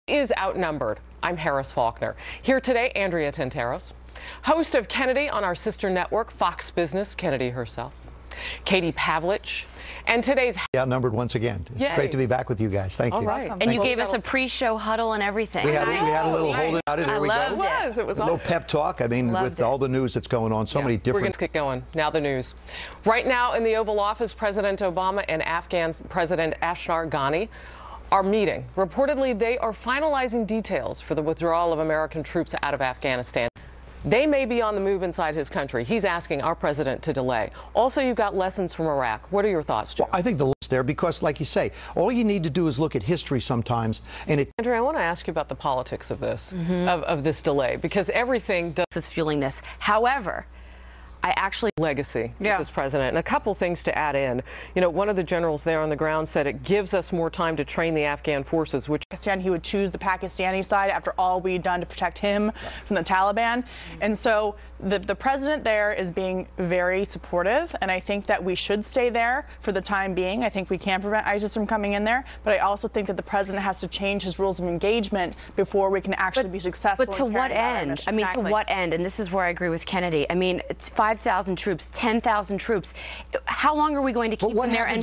Is Outnumbered. I'm Harris Faulkner. Here today, Andrea Tantaros, host of Kennedy on our sister network, Fox Business, Kennedy herself, Katie Pavlich, and today's Outnumbered once again. It's great to be back with you guys. Thank you. All right. And you gave us a pre-show huddle and everything. We had a little hold about it. Here we go. It was a little pep talk. I mean, with all the news that's going on, so many different. We're going to get going. Now the news. Right now in the Oval Office, President Obama and Afghan President Ashraf Ghani are meeting. Reportedly, they are finalizing details for the withdrawal of American troops out of Afghanistan. They may be on the move inside his country. He's asking our president to delay. Also, you've got lessons from Iraq. What are your thoughts, Joe? Well, I think the list there, because like you say, all you need to do is look at history sometimes. And Andrea, I want to ask you about the politics of this, of this delay, because everything is fueling this. However, I actually legacy with this president, and a couple things to add in. You know, one of the generals there on the ground said it gives us more time to train the Afghan forces, which he would choose the Pakistani side after all we'd done to protect him from the Taliban. And so the president there is being very supportive, and I think that we should stay there for the time being. I think we can prevent ISIS from coming in there, but I also think that the president has to change his rules of engagement before we can actually be successful. But to what end? I mean, to what end? And this is where I agree with Kennedy. I mean, it's 5,000 troops, 10,000 troops. How long are we going to keep them there? And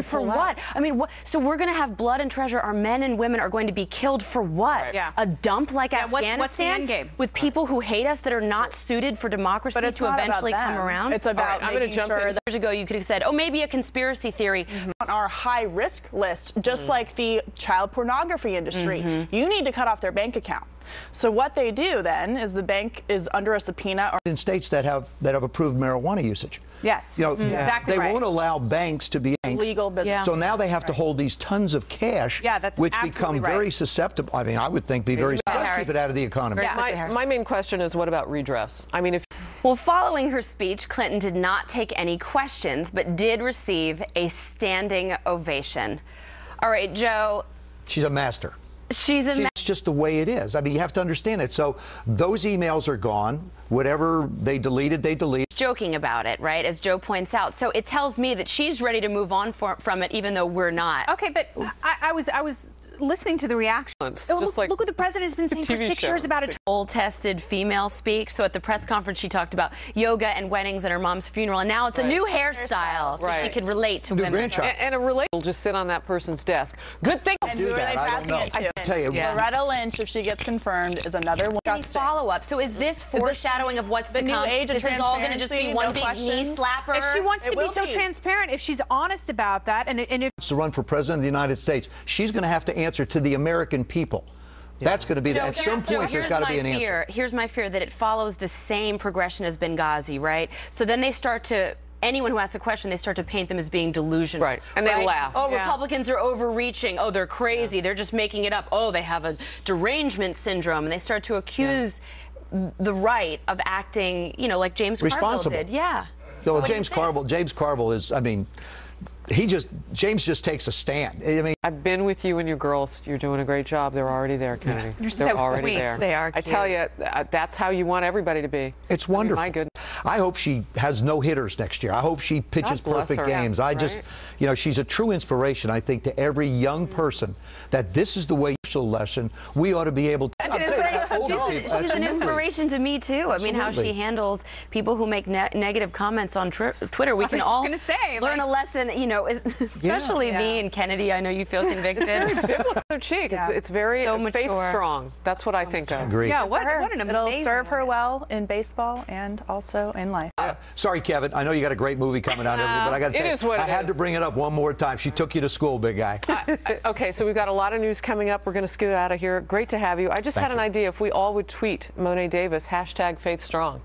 for what? I mean, so we're going to have blood and treasure. Our men and women are going to be killed for what? Right. Yeah. A dump like Afghanistan? What's the end game? With people who hate us, that are not suited for democracy to eventually come around? It's about making sure that years ago you could have said, oh, maybe a conspiracy theory. On our high-risk list, just like the child pornography industry, you need to cut off their bank account. So what they do then is the bank is under a subpoena. In states that have approved marijuana usage. Yes, you know, exactly. They won't allow banks to be legal business. Yeah. So now they have to hold these tons of cash, which become very susceptible. I mean, I would think be very does keep it out of the economy. My main question is, what about redress? I mean, if well, following her speech, Clinton did not take any questions, but did receive a standing ovation. All right, Joe. She's a master. It's just the way it is. I mean, you have to understand it. So those emails are gone. Whatever they deleted, they deleted. Joking about it, right, as Joe points out. So it tells me that she's ready to move on from it, even though we're not. Okay, but I was listening to the reaction. Look what the president has been saying for 6 years about it. Old-tested female speak. So at the press conference, she talked about yoga and weddings at her mom's funeral, and now it's a new hairstyle, so she could relate to women. And a relate will just sit on that person's desk. Good thing. And who are they passing it to? I tell you, Loretta Lynch, if she gets confirmed, is another one. Any follow-up? So is this foreshadowing of what's to come? This is all going to just be one big knee slapper? If she wants to be so transparent, if she's honest about that, and if to run for president of the United States, she's going to have to answer to the American people. That's going to be at some point. There's got to be an answer. Here's my fear, that it follows the same progression as Benghazi, right? So then they start to. Anyone who asks a question, they start to paint them as being delusional. Right. And they laugh. Oh, Republicans are overreaching. Oh, they're crazy. They're just making it up. Oh, they have a derangement syndrome. And they start to accuse the right of acting, you know, like James Carville did. Yeah. No, James Carville is, I mean, James just takes a stand. I mean, I've been with you and your girls. You're doing a great job. They're already there, Kennedy. They're already sweet. there. They are cute. I tell you, that's how you want everybody to be. It's wonderful. I mean, my goodness. I hope she has no hitters next year. I hope she pitches perfect games. You know, she's a true inspiration, I think, to every young person, that this is the way lesson we ought to be able to. She's an inspiration to me too. I mean, how she handles people who make negative comments on Twitter. We can all learn a lesson, you know, especially me and Kennedy. I know you feel convicted. Their cheek. It's very faith strong. That's what I think of. Agreed. Yeah, what an amazing. It'll serve her well in baseball and also in life. Sorry, Kevin. I know you got a great movie coming out, but I got to tell you, I had to bring it up one more time. She took you to school, big guy. Okay, so we've got a lot of news coming up. We're going to scoot out of here. Great to have you. I just had an idea. If we all would tweet Monet Davis, #FaithStrong.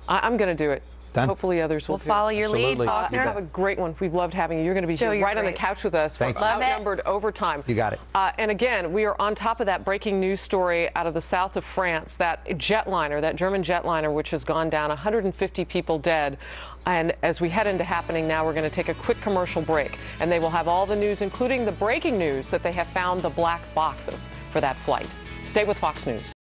I'm going to do it. Done. Hopefully others will We'll follow your lead, Faulkner. Have a great one. We've loved having you. You're going to be here right on the couch with us for Outnumbered Overtime. You got it. And again, we are on top of that breaking news story out of the south of France, that jetliner, that German jetliner, which has gone down, 150 people dead. And as we head into happening now, we're going to take a quick commercial break, and they will have all the news, including the breaking news that they have found the black boxes for that flight. Stay with Fox News.